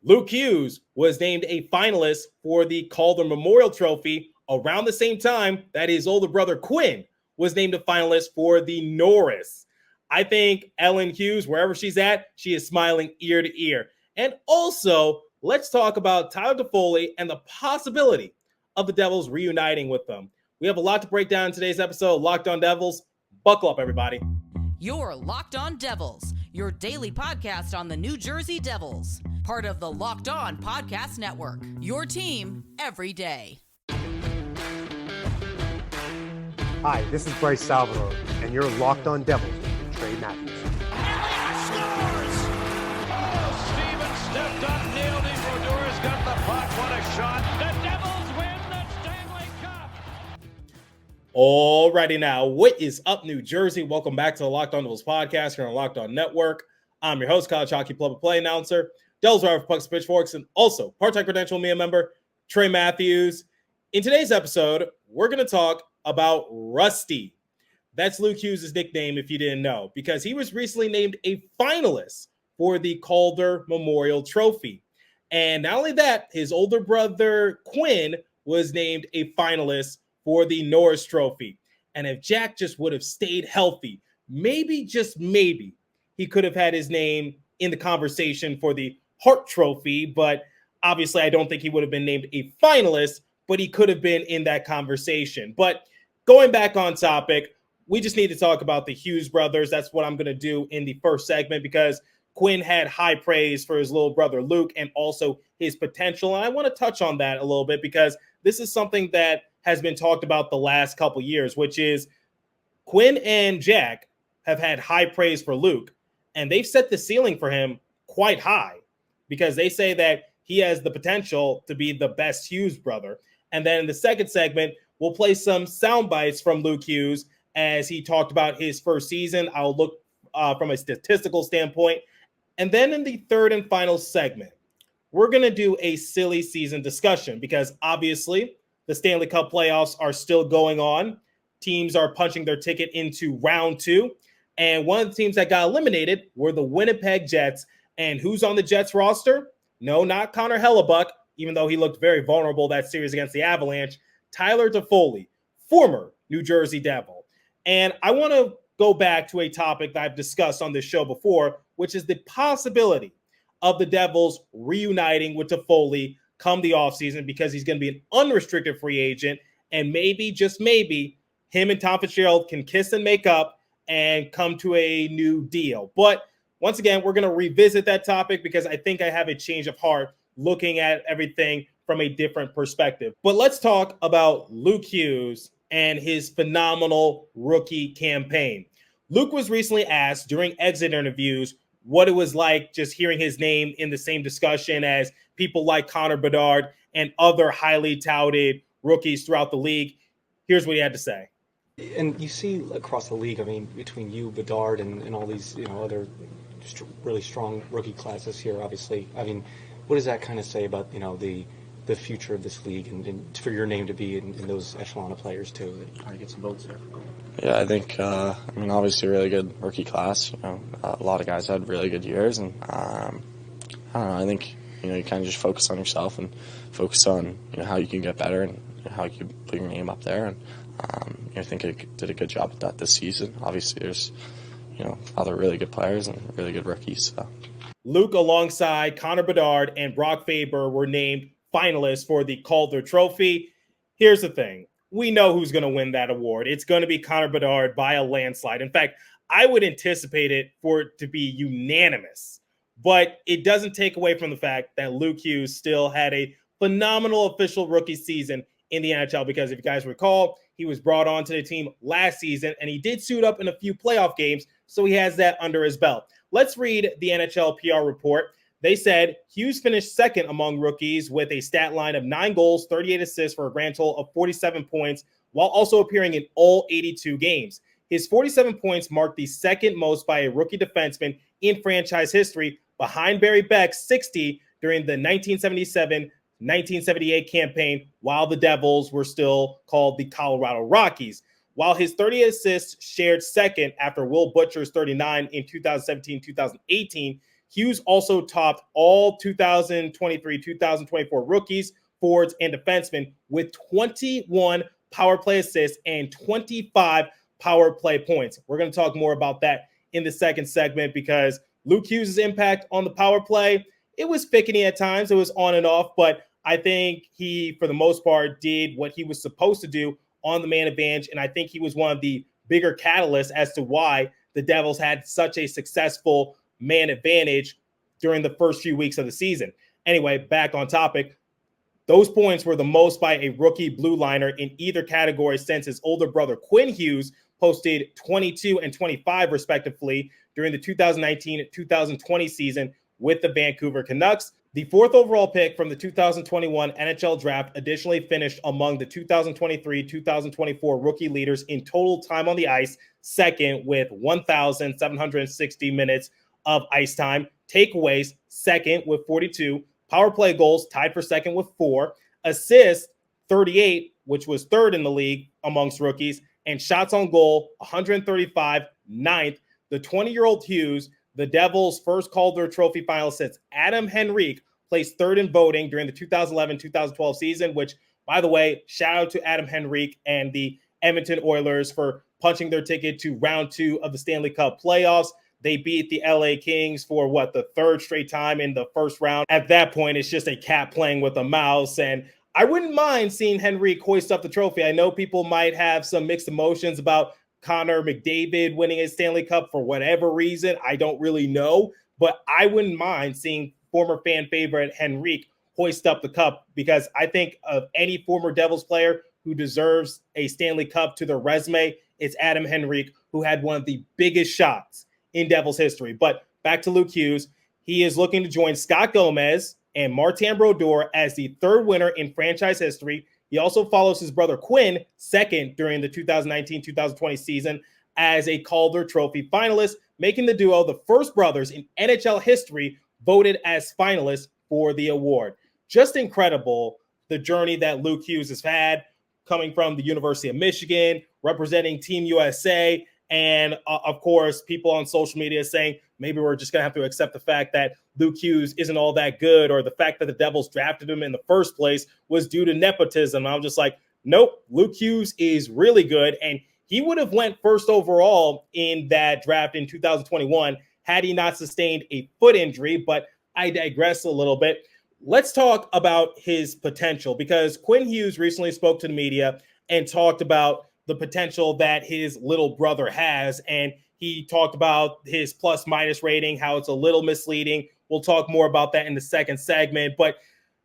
Luke Hughes was named a finalist for the Calder Memorial Trophy around the same time that his older brother Quinn was named a finalist for the Norris. I think Ellen Hughes, wherever she's at, she is smiling ear to ear. And also, let's talk about Tyler Toffoli and the possibility of the Devils reuniting with them. We have a lot to break down in today's episode of Locked On Devils. Buckle up, everybody. You're Locked On Devils, your daily podcast on the New Jersey Devils. Part of the Locked On Podcast Network, your team every day. Hi, this is Bryce Salvador, and you're Locked On Devils with Trey Matthews. Scores! Oh, Stevens stepped up, nailed him. Brodor's got the puck. What a shot. The Devils win the Stanley Cup. Alrighty now, what is up, New Jersey? Welcome back to the Locked On Devils podcast here on Locked On Network. I'm your host, college hockey play announcer, Devils writer for Pucks Pitchforks, and also part-time credential media member, Trey Matthews. In today's episode, we're going to talk about Rusty. That's Luke Hughes' nickname, if you didn't know, because he was recently named a finalist for the Calder Memorial Trophy. And not only that, his older brother, Quinn, was named a finalist for the Norris Trophy. And if Jack just would have stayed healthy, maybe, just maybe, he could have had his name in the conversation for the Hart Trophy. But obviously, I don't think he would have been named a finalist, but he could have been in that conversation. But going back on topic, we just need to talk about the Hughes brothers. That's what I'm going to do in the first segment because Quinn had high praise for his little brother Luke and also his potential. And I want to touch on that a little bit because this is something that has been talked about the last couple years, which is Quinn and Jack have had high praise for Luke, and they've set the ceiling for him quite high because they say that he has the potential to be the best Hughes brother. And then in the second segment, we'll play some sound bites from Luke Hughes as he talked about his first season. I'll look from a statistical standpoint. And then in the third and final segment, we're going to do a silly season discussion because obviously the Stanley Cup playoffs are still going on. Teams are punching their ticket into round 2. And one of the teams that got eliminated were the Winnipeg Jets. And who's on the Jets roster? No, not Connor Hellebuck, even though he looked very vulnerable that series against the Avalanche. Tyler Toffoli, former New Jersey Devil. And I want to go back to a topic that I've discussed on this show before, which is the possibility of the Devils reuniting with Toffoli come the offseason because he's going to be an unrestricted free agent. And maybe, just maybe, him and Tom Fitzgerald can kiss and make up and come to a new deal. But once again, we're going to revisit that topic because I think I have a change of heart looking at everything from a different perspective. But let's talk about Luke Hughes and his phenomenal rookie campaign. Luke was recently asked during exit interviews what it was like just hearing his name in the same discussion as people like Connor Bedard and other highly touted rookies throughout the league. Here's what he had to say. And you see across the league, I mean, between you, Bedard, and all these, other really strong rookie classes here, obviously. I mean, what does that kind of say about, the future of this league and for your name to be in those echelon of players, too, that you kind of get some votes there? Yeah, I think, obviously a really good rookie class. A lot of guys had really good years, and I don't know, I think, you kind of just focus on yourself and focus on, how you can get better and how you can put your name up there. And I think I did a good job at that this season. Obviously, there's, other really good players and really good rookies. So. Luke, alongside Connor Bedard and Brock Faber, were named finalists for the Calder Trophy. Here's the thing. We know who's going to win that award. It's going to be Connor Bedard by a landslide. In fact, I would anticipate it for it to be unanimous. But it doesn't take away from the fact that Luke Hughes still had a phenomenal official rookie season in the NHL because if you guys recall, he was brought onto the team last season and he did suit up in a few playoff games, so he has that under his belt. Let's read the NHL PR report. They said Hughes finished second among rookies with a stat line of 9 goals, 38 assists for a grand total of 47 points, while also appearing in all 82 games. His 47 points marked the second most by a rookie defenseman in franchise history, behind Barry Beck's 60 during the 1977-1978 campaign, while the Devils were still called the Colorado Rockies. While his 30 assists shared second after Will Butcher's 39 in 2017-2018, Hughes also topped all 2023, 2024 rookies, forwards, and defensemen with 21 power play assists and 25 power play points. We're going to talk more about that in the second segment because Luke Hughes' impact on the power play, it was fickety at times. It was on and off, but I think he, for the most part, did what he was supposed to do on the man advantage, and I think he was one of the bigger catalysts as to why the Devils had such a successful man advantage during the first few weeks of the season. Anyway, back on topic. Those points were the most by a rookie blue liner in either category since his older brother Quinn Hughes posted 22 and 25 respectively during the 2019-2020 season with the Vancouver Canucks. The fourth overall pick from the 2021 NHL draft additionally finished among the 2023-2024 rookie leaders in total time on the ice, second with 1,760 minutes of ice time. Takeaways, second with 42. Power play goals, tied for second with 4. Assists, 38, which was third in the league amongst rookies. And shots on goal, 135, ninth. The 20-year-old Hughes, the Devils' first Calder Trophy finalist since Adam Henrique, placed third in voting during the 2011-2012 season, which, by the way, shout out to Adam Henrique and the Edmonton Oilers for punching their ticket to round 2 of the Stanley Cup playoffs. They beat the LA Kings for the third straight time in the first round. At that point, it's just a cat playing with a mouse. And I wouldn't mind seeing Henrique hoist up the trophy. I know people might have some mixed emotions about Connor McDavid winning a Stanley Cup for whatever reason. I don't really know, but I wouldn't mind seeing former fan favorite Henrique hoist up the cup because I think of any former Devils player who deserves a Stanley Cup to their resume, it's Adam Henrique, who had one of the biggest shots in Devils history. But back to Luke Hughes. He is looking to join Scott Gomez and Martin Brodeur as the third winner in franchise history. He also follows his brother Quinn, second during the 2019-2020 season, as a Calder Trophy finalist, making the duo the first brothers in NHL history voted as finalists for the award. Just incredible, the journey that Luke Hughes has had, coming from the University of Michigan, representing Team USA, and of course, people on social media saying maybe we're just going to have to accept the fact that Luke Hughes isn't all that good, or the fact that the Devils drafted him in the first place was due to nepotism. I'm just like, nope, Luke Hughes is really good, and he would have went first overall in that draft in 2021 had he not sustained a foot injury, but I digress a little bit. Let's talk about his potential, because Quinn Hughes recently spoke to the media and talked about the potential that his little brother has. And he talked about his plus-minus rating, how it's a little misleading. We'll talk more about that in the second segment. But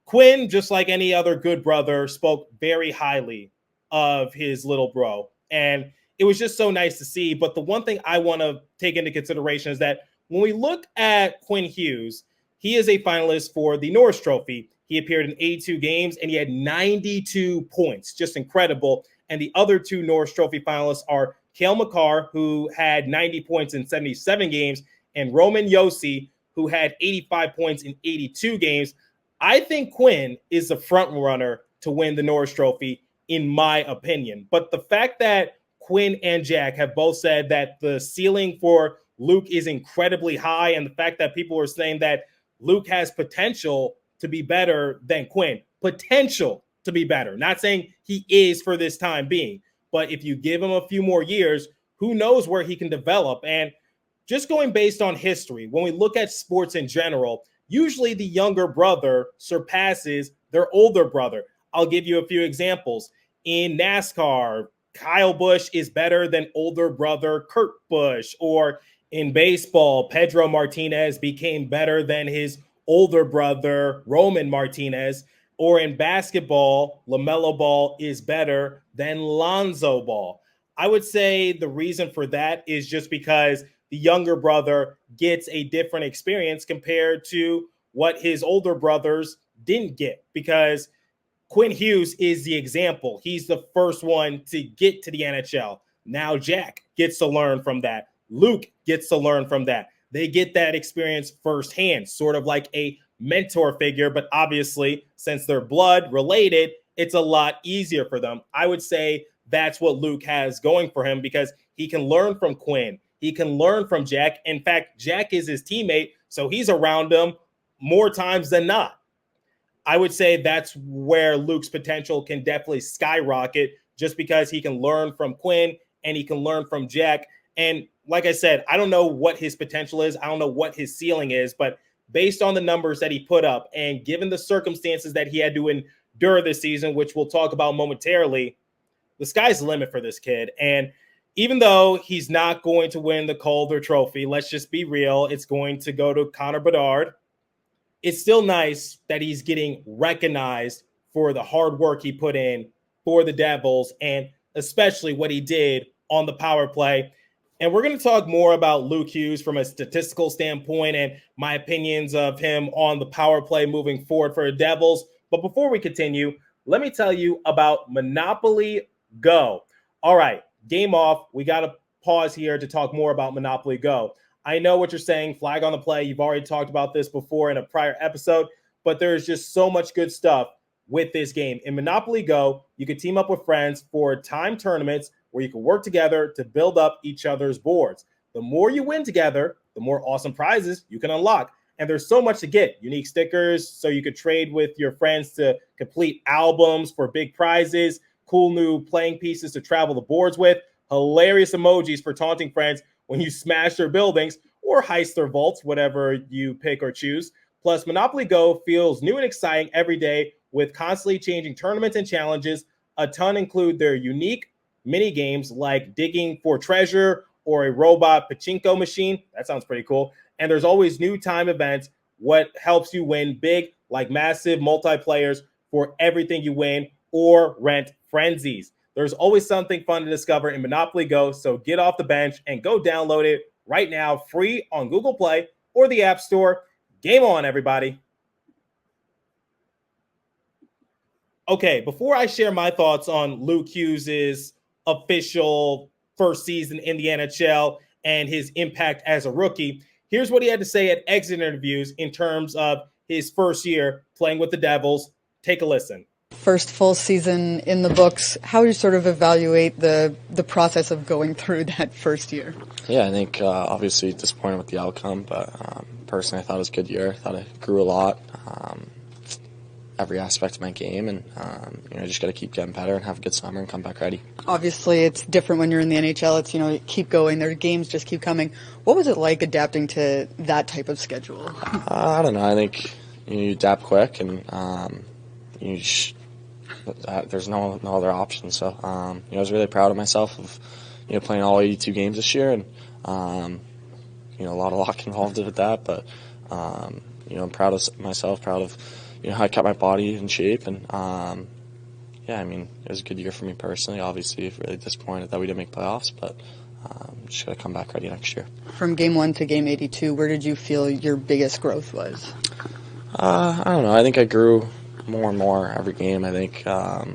Quinn, just like any other good brother, spoke very highly of his little bro. And it was just so nice to see. But the one thing I want to take into consideration is that when we look at Quinn Hughes, he is a finalist for the Norris Trophy. He appeared in 82 games, and he had 92 points. Just incredible. And the other two Norris Trophy finalists are Cale Makar, who had 90 points in 77 games, and Roman Josi, who had 85 points in 82 games. I think Quinn is the front runner to win the Norris Trophy, in my opinion. But the fact that Quinn and Jack have both said that the ceiling for Luke is incredibly high, and the fact that people are saying that Luke has potential to be better than Quinn, potential to be better. Not saying he is for this time being, but if you give him a few more years, who knows where he can develop. And just going based on history, when we look at sports in general, usually the younger brother surpasses their older brother. I'll give you a few examples. In NASCAR, Kyle Busch is better than older brother Kurt Busch. Or in baseball, Pedro Martinez became better than his older brother Roman Martinez. Or in basketball, LaMelo Ball is better than Lonzo Ball. I would say the reason for that is just because the younger brother gets a different experience compared to what his older brothers didn't get. Because Quinn Hughes is the example. He's the first one to get to the NHL. Now Jack gets to learn from that. Luke gets to learn from that. They get that experience firsthand, sort of like a mentor figure, but obviously, since they're blood related, it's a lot easier for them. I would say that's what Luke has going for him, because he can learn from Quinn. He can learn from Jack. In fact, Jack is his teammate, So he's around him more times than not. I would say that's where Luke's potential can definitely skyrocket, just because he can learn from Quinn and he can learn from Jack. And like I said, I don't know what his potential is. I don't know what his ceiling is, but based on the numbers that he put up and given the circumstances that he had to endure this season, which we'll talk about momentarily, the sky's the limit for this kid. And even though he's not going to win the Calder Trophy, let's just be real, it's going to go to Connor Bedard. It's still nice that he's getting recognized for the hard work he put in for the Devils, and especially what he did on the power play. And we're going to talk more about Luke Hughes from a statistical standpoint and my opinions of him on the power play moving forward for the Devils. But before we continue, let me tell you about Monopoly Go. All right, game off. We got to pause here to talk more about Monopoly Go. I know what you're saying, flag on the play. You've already talked about this before in a prior episode, but there's just so much good stuff with this game. In Monopoly Go, you can team up with friends for time tournaments where you can work together to build up each other's boards. The more you win together, the more awesome prizes you can unlock. And there's so much to get. Unique stickers so you could trade with your friends to complete albums for big prizes, cool new playing pieces to travel the boards with, hilarious emojis for taunting friends when you smash their buildings or heist their vaults, whatever you pick or choose. Plus, Monopoly Go feels new and exciting every day with constantly changing tournaments and challenges. A ton include their unique mini games like digging for treasure or a robot pachinko machine. That sounds pretty cool. And there's always new time events, what helps you win big, like massive multiplayers for everything you win, or rent frenzies. There's always something fun to discover in Monopoly Go, so get off the bench and go download it right now, free on Google Play or the App Store. Game on, everybody. Okay, before I share my thoughts on Luke Hughes' official first season in the NHL and his impact as a rookie, here's what he had to say at exit interviews in terms of his first year playing with the Devils. Take a listen. First full season in the books. How do you sort of evaluate the process of going through that first year? Yeah, I think obviously disappointed with the outcome, but personally I thought it was a good year. I thought I grew a lot, every aspect of my game, and I just got to keep getting better and have a good summer and come back ready. Obviously, it's different when you're in the NHL. It's, keep going. Their games just keep coming. What was it like adapting to that type of schedule? I don't know. I think you adapt quick, and there's no other option. So I was really proud of myself of playing all 82 games this year, and a lot of luck involved with that. But I'm proud of myself, proud of how I kept my body in shape, and it was a good year for me personally. Obviously, really disappointed that we didn't make playoffs, but just got to come back ready next year. From game 1 to game 82, where did you feel your biggest growth was? I don't know. I think I grew more and more every game. I think, I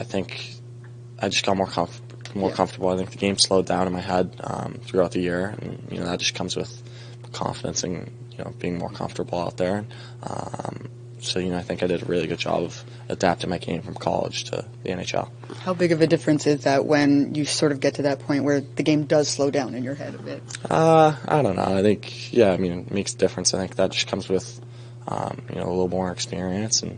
think I just got more comfortable. I think the game slowed down in my head throughout the year, and that just comes with confidence and being more comfortable out there. So I think I did a really good job of adapting my game from college to the NHL. How big of a difference is that when you sort of get to that point where the game does slow down in your head a bit? I don't know. I think it makes a difference. I think that just comes with a little more experience and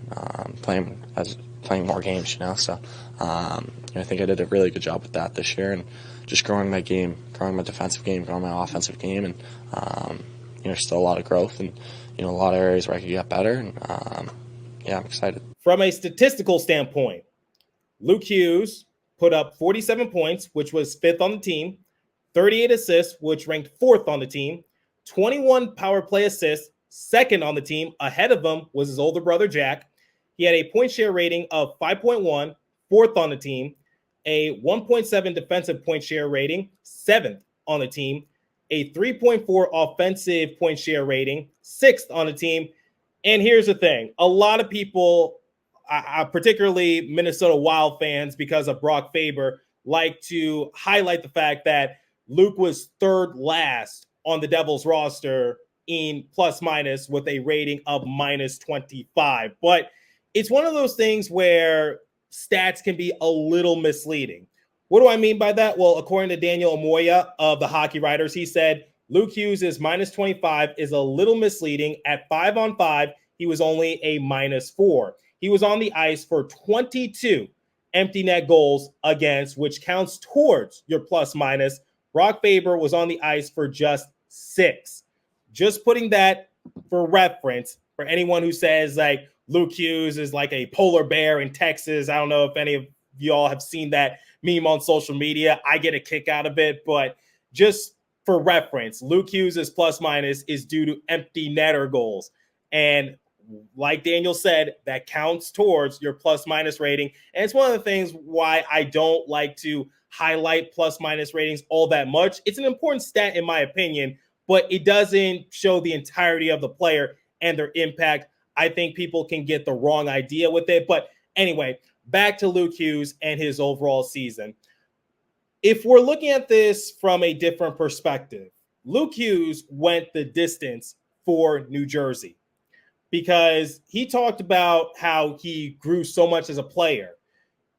playing more games. So I think I did a really good job with that this year, and just growing my game, growing my defensive game, growing my offensive game, and still a lot of growth and a lot of areas where I could get better, and I'm excited. From a statistical standpoint, Luke Hughes put up 47 points, which was 5th on the team, 38 assists, which ranked 4th on the team, 21 power play assists, 2nd on the team. Ahead of him was his older brother, Jack. He had a point share rating of 5.1, 4th on the team, a 1.7 defensive point share rating, 7th on the team, a 3.4 offensive point share rating, 6th on the team. And here's the thing. A lot of people, particularly Minnesota Wild fans, because of Brock Faber, like to highlight the fact that Luke was 3rd last on the Devils roster in plus minus with a rating of minus 25. But it's one of those things where stats can be a little misleading. What do I mean by that? Well, according to Daniel Amoya of the Hockey Writers, he said Luke Hughes is minus 25 is a little misleading. At 5-on-5, he was only a -4. He was on the ice for 22 empty net goals against, which counts towards your plus minus. Brock Faber was on the ice for just 6. Just putting that for reference for anyone who says like Luke Hughes is like a polar bear in Texas. I don't know if any of y'all have seen that meme on social media. I get a kick out of it, but just for reference, Luke Hughes' plus minus is due to empty netter goals. And like Daniel said, that counts towards your plus minus rating. And it's one of the things why I don't like to highlight plus minus ratings all that much. It's an important stat in my opinion, but it doesn't show the entirety of the player and their impact. I think people can get the wrong idea with it. But anyway, back to Luke Hughes and his overall season. If we're looking at this from a different perspective, Luke Hughes went the distance for New Jersey because he talked about how he grew so much as a player.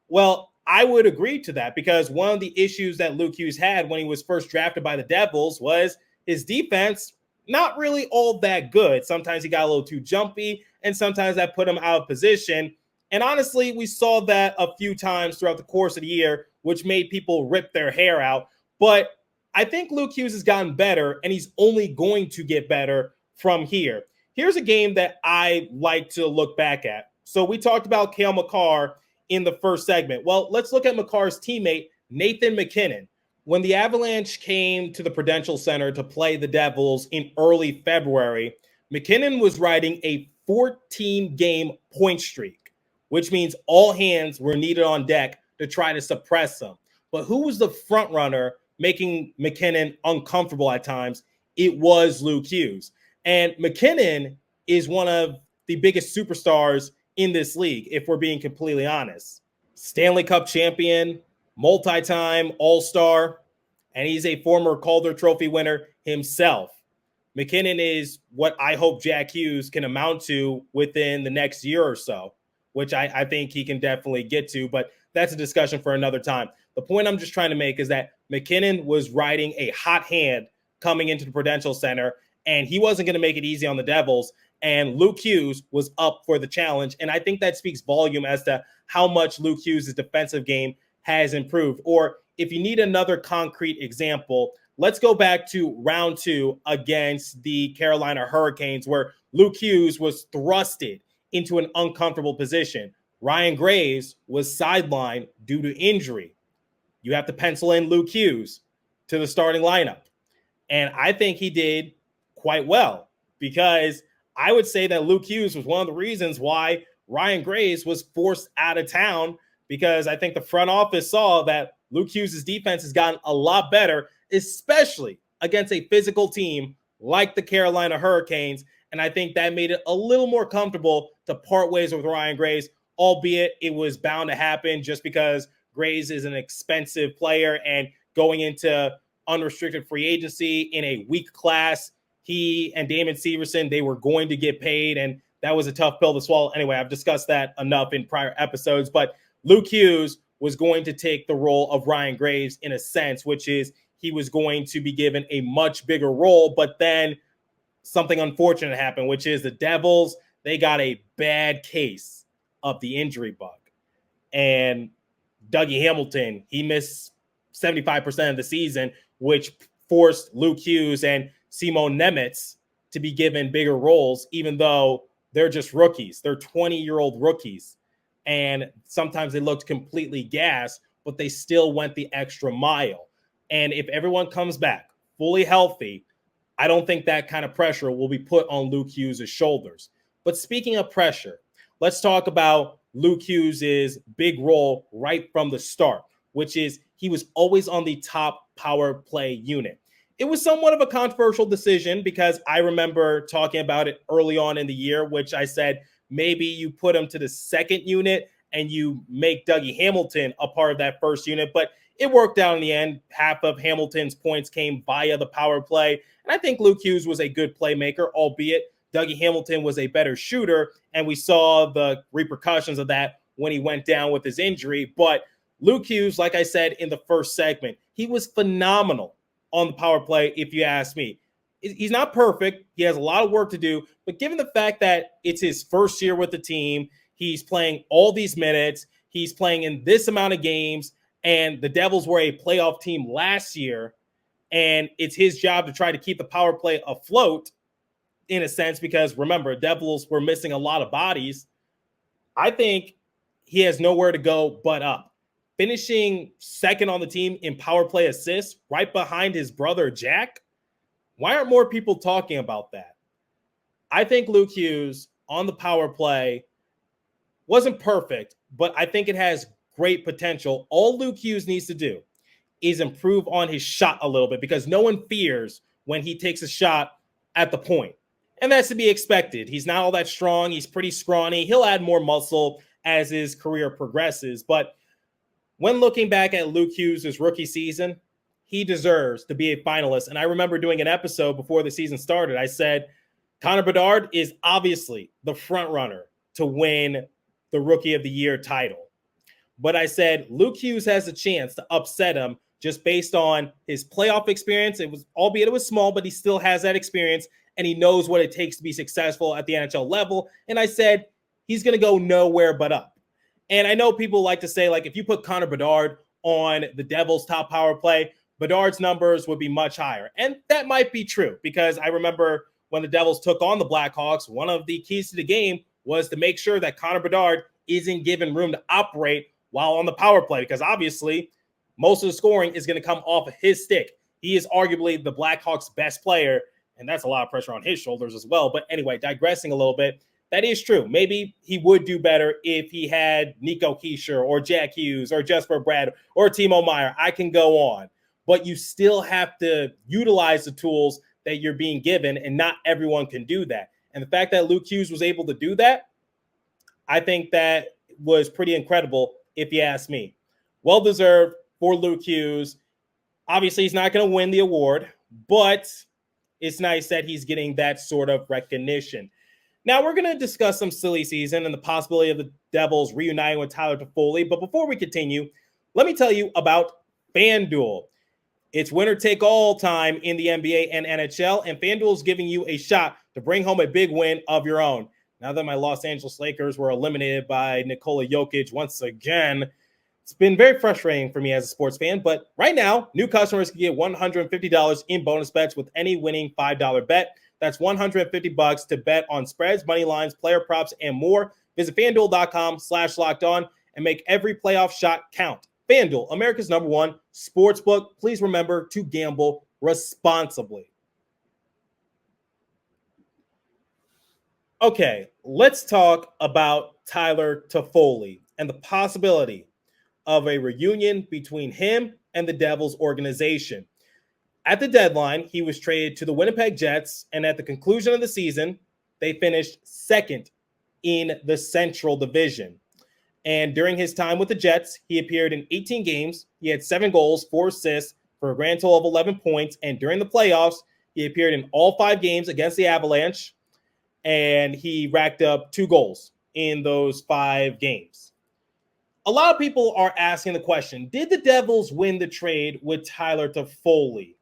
Well, I would agree to that because one of the issues that Luke Hughes had when he was first drafted by the Devils was his defense not really all that good. Sometimes he got a little too jumpy, and sometimes that put him out of position. And honestly, we saw that a few times throughout the course of the year, which made people rip their hair out. But I think Luke Hughes has gotten better, and he's only going to get better from here. Here's a game that I like to look back at. So we talked about Cale Makar in the first segment. Well, let's look at Makar's teammate, Nathan MacKinnon. When the Avalanche came to the Prudential Center to play the Devils in early February, MacKinnon was riding a 14-game point streak, which means all hands were needed on deck to try to suppress them. But who was the front runner making MacKinnon uncomfortable at times? It was Luke Hughes. And MacKinnon is one of the biggest superstars in this league, if we're being completely honest. Stanley Cup champion, multi-time All-Star, and he's a former Calder Trophy winner himself. MacKinnon is what I hope Jack Hughes can amount to within the next year or so, which I think he can definitely get to, but that's a discussion for another time. The point I'm just trying to make is that MacKinnon was riding a hot hand coming into the Prudential Center, and he wasn't going to make it easy on the Devils, and Luke Hughes was up for the challenge, and I think that speaks volume as to how much Luke Hughes' defensive game has improved. Or if you need another concrete example, let's go back to round 2 against the Carolina Hurricanes, where Luke Hughes was thrusted into an uncomfortable position. Ryan Graves was sidelined due to injury. You have to pencil in Luke Hughes to the starting lineup. And I think he did quite well because I would say that Luke Hughes was one of the reasons why Ryan Graves was forced out of town, because I think the front office saw that Luke Hughes' defense has gotten a lot better, especially against a physical team like the Carolina Hurricanes. And I think that made it a little more comfortable to part ways with Ryan Graves, albeit it was bound to happen just because Graves is an expensive player, and going into unrestricted free agency in a weak class, he and Damon Severson, they were going to get paid, and that was a tough pill to swallow. Anyway, I've discussed that enough in prior episodes, but Luke Hughes was going to take the role of Ryan Graves in a sense, which is he was going to be given a much bigger role, but then something unfortunate happened, which is the Devils, they got a bad case of the injury bug. And Dougie Hamilton, he missed 75% of the season, which forced Luke Hughes and Simon Nemec to be given bigger roles, even though they're just rookies. They're 20-year-old rookies. And sometimes they looked completely gassed, but they still went the extra mile. And if everyone comes back fully healthy, I don't think that kind of pressure will be put on Luke Hughes' shoulders. But speaking of pressure, let's talk about Luke Hughes' big role right from the start, which is he was always on the top power play unit. It was somewhat of a controversial decision because I remember talking about it early on in the year, which I said maybe you put him to the second unit and you make Dougie Hamilton a part of that first unit. But it worked out in the end. Half of Hamilton's points came via the power play. And I think Luke Hughes was a good playmaker, albeit Dougie Hamilton was a better shooter. And we saw the repercussions of that when he went down with his injury. But Luke Hughes, like I said in the first segment, he was phenomenal on the power play, if you ask me. he's not perfect. He has a lot of work to do. But given the fact that it's his first year with the team, he's playing all these minutes, he's playing in this amount of games, and the Devils were a playoff team last year, and it's his job to try to keep the power play afloat in a sense because, remember, Devils were missing a lot of bodies. I think he has nowhere to go but up. Finishing second on the team in power play assists right behind his brother, Jack. Why aren't more people talking about that? I think Luke Hughes on the power play wasn't perfect, but I think it has great potential. All Luke Hughes needs to do is improve on his shot a little bit because no one fears when he takes a shot at the point. And that's to be expected. He's not all that strong. He's pretty scrawny. He'll add more muscle as his career progresses. But when looking back at Luke Hughes' rookie season, he deserves to be a finalist. And I remember doing an episode before the season started. I said, Connor Bedard is obviously the front runner to win the Rookie of the Year title. But I said, Luke Hughes has a chance to upset him just based on his playoff experience. Albeit it was small, but he still has that experience and he knows what it takes to be successful at the NHL level. And I said, he's going to go nowhere but up. And I know people like to say, like, if you put Connor Bedard on the Devils' top power play, Bedard's numbers would be much higher. And that might be true because I remember when the Devils took on the Blackhawks, one of the keys to the game was to make sure that Connor Bedard isn't given room to operate while on the power play because obviously most of the scoring is going to come off of his stick. He is arguably the Blackhawks' best player, and that's a lot of pressure on his shoulders as well. But anyway, digressing a little bit, that is true. Maybe he would do better if he had Nico Hischier or Jack Hughes or Jesper Bratt or Timo Meier. I can go on. But you still have to utilize the tools that you're being given, and not everyone can do that. And the fact that Luke Hughes was able to do that, I think that was pretty incredible, if you ask me. Well-deserved for Luke Hughes. Obviously, he's not going to win the award, but it's nice that he's getting that sort of recognition. Now, we're going to discuss some silly season and the possibility of the Devils reuniting with Tyler Toffoli. But before we continue, let me tell you about FanDuel. It's winner take all time in the NBA and NHL, and FanDuel is giving you a shot to bring home a big win of your own. Now that my Los Angeles Lakers were eliminated by Nikola Jokic once again, it's been very frustrating for me as a sports fan, but right now, new customers can get $150 in bonus bets with any winning $5 bet. That's $150 to bet on spreads, money lines, player props, and more. Visit FanDuel.com/lockedon and make every playoff shot count. FanDuel, America's #1 sportsbook. Please remember to gamble responsibly. Okay, let's talk about Tyler Toffoli and the possibility of a reunion between him and the Devils organization. At the deadline, he was traded to the Winnipeg Jets, and at the conclusion of the season, they finished second in the Central Division. And during his time with the Jets, he appeared in 18 games. He had 7 goals, 4 assists for a grand total of 11 points. And during the playoffs, he appeared in all 5 games against the Avalanche, and he racked up 2 goals in those 5 games. A lot of people are asking the question, did the Devils win the trade with Tyler Toffoli?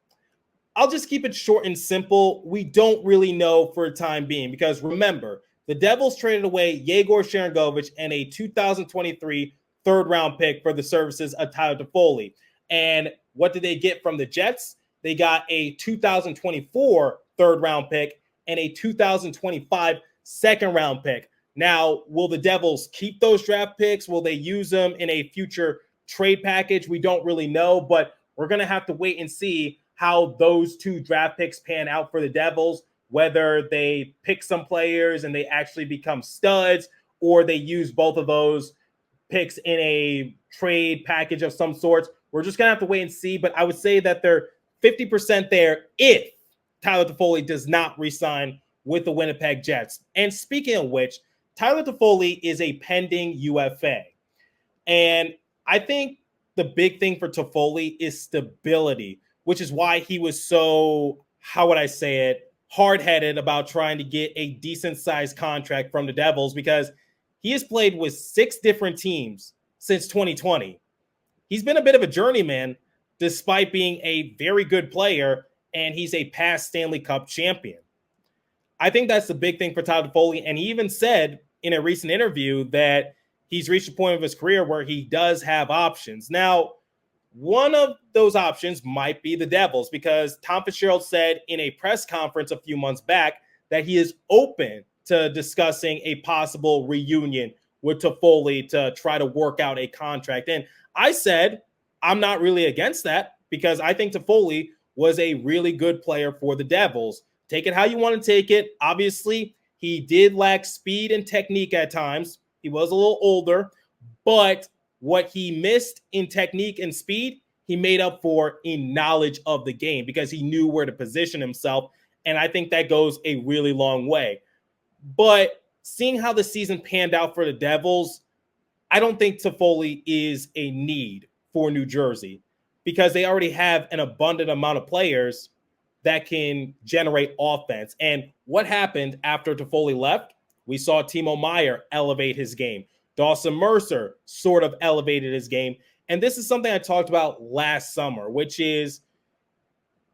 I'll just keep it short and simple. We don't really know for the time being because remember, the Devils traded away Yegor Sharangovich and a 2023 third-round pick for the services of Tyler Toffoli. And what did they get from the Jets? They got a 2024 third-round pick and a 2025 second-round pick. Now, will the Devils keep those draft picks? Will they use them in a future trade package? We don't really know, but we're going to have to wait and see how those 2 draft picks pan out for the Devils, whether they pick some players and they actually become studs, or they use both of those picks in a trade package of some sorts. We're just going to have to wait and see, but I would say that they're 50% there if Tyler Toffoli does not re-sign with the Winnipeg Jets. And speaking of which, Tyler Toffoli is a pending UFA. And I think the big thing for Toffoli is stability, which is why he was so, how would I say it, hard-headed about trying to get a decent-sized contract from the Devils because he has played with 6 different teams since 2020. He's been a bit of a journeyman despite being a very good player and he's a past Stanley Cup champion. I think that's the big thing for Tyler Toffoli, and he even said in a recent interview that he's reached a point of his career where he does have options. Now, one of those options might be the Devils, because Tom Fitzgerald said in a press conference a few months back that he is open to discussing a possible reunion with Toffoli to try to work out a contract. And I said, I'm not really against that, because I think Toffoli was a really good player for the Devils. Take it how you want to take it. Obviously, he did lack speed and technique at times. He was a little older, but what he missed in technique and speed, he made up for in knowledge of the game, because he knew where to position himself. And I think that goes a really long way. But seeing how the season panned out for the Devils, I don't think Toffoli is a need for New Jersey, because they already have an abundant amount of players that can generate offense. And what happened after Toffoli left? We saw Timo Meier elevate his game. Dawson Mercer sort of elevated his game. And this is something I talked about last summer, which is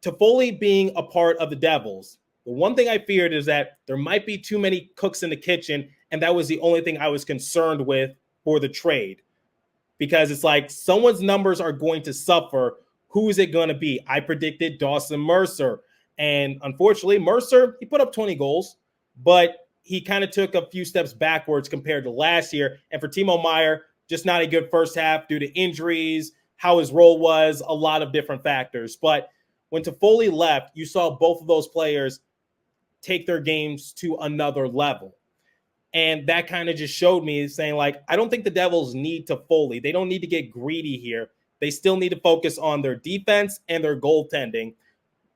Toffoli being a part of the Devils. The one thing I feared is that there might be too many cooks in the kitchen, and that was the only thing I was concerned with for the trade. Because it's like someone's numbers are going to suffer. Who is it going to be? I predicted Dawson Mercer. And unfortunately, Mercer, he put up 20 goals, but he kind of took a few steps backwards compared to last year. And for Timo Meier, just not a good first half due to injuries, how his role was, a lot of different factors. But when Toffoli left, you saw both of those players take their games to another level. And that kind of just showed me saying, like, I don't think the Devils need Toffoli. They don't need to get greedy here. They still need to focus on their defense and their goaltending.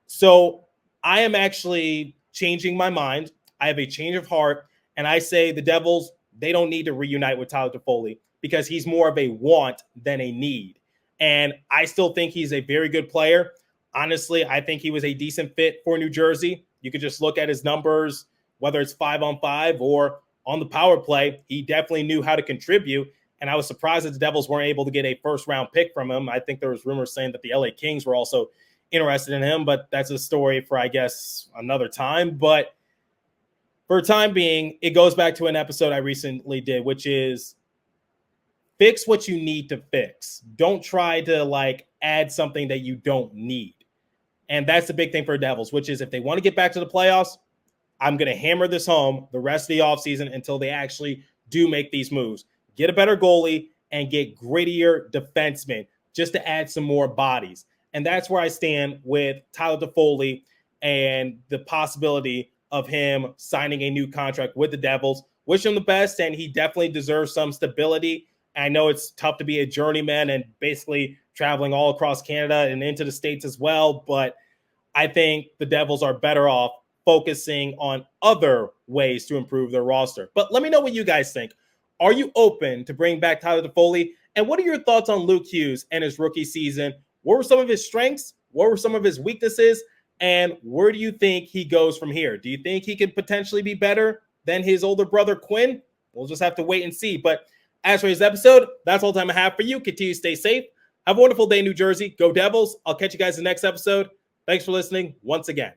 So I am actually changing my mind. I have a change of heart. And I say the Devils, they don't need to reunite with Tyler Toffoli, because he's more of a want than a need. And I still think he's a very good player. Honestly, I think he was a decent fit for New Jersey. You could just look at his numbers, whether it's 5-on-5 or on the power play. He definitely knew how to contribute. And I was surprised that the Devils weren't able to get a first-round pick from him. I think there was rumors saying that the LA Kings were also interested in him, but that's a story for, I guess, another time. But for the time being, it goes back to an episode I recently did, which is fix what you need to fix. Don't try to, add something that you don't need. And that's the big thing for Devils, which is if they want to get back to the playoffs, I'm going to hammer this home the rest of the offseason until they actually do make these moves. Get a better goalie and get grittier defensemen just to add some more bodies. And that's where I stand with Tyler Toffoli and the possibility of him signing a new contract with the Devils. Wish him the best, and he definitely deserves some stability. I know it's tough to be a journeyman and basically traveling all across Canada and into the States as well, but I think the Devils are better off focusing on other ways to improve their roster. But let me know what you guys think. Are you open to bring back Tyler Toffoli? And what are your thoughts on Luke Hughes and his rookie season? What were some of his strengths? What were some of his weaknesses? And where do you think he goes from here? Do you think he could potentially be better than his older brother, Quinn? We'll just have to wait and see. But as for this episode, that's all the time I have for you. Continue to stay safe. Have a wonderful day, New Jersey. Go Devils. I'll catch you guys in the next episode. Thanks for listening once again.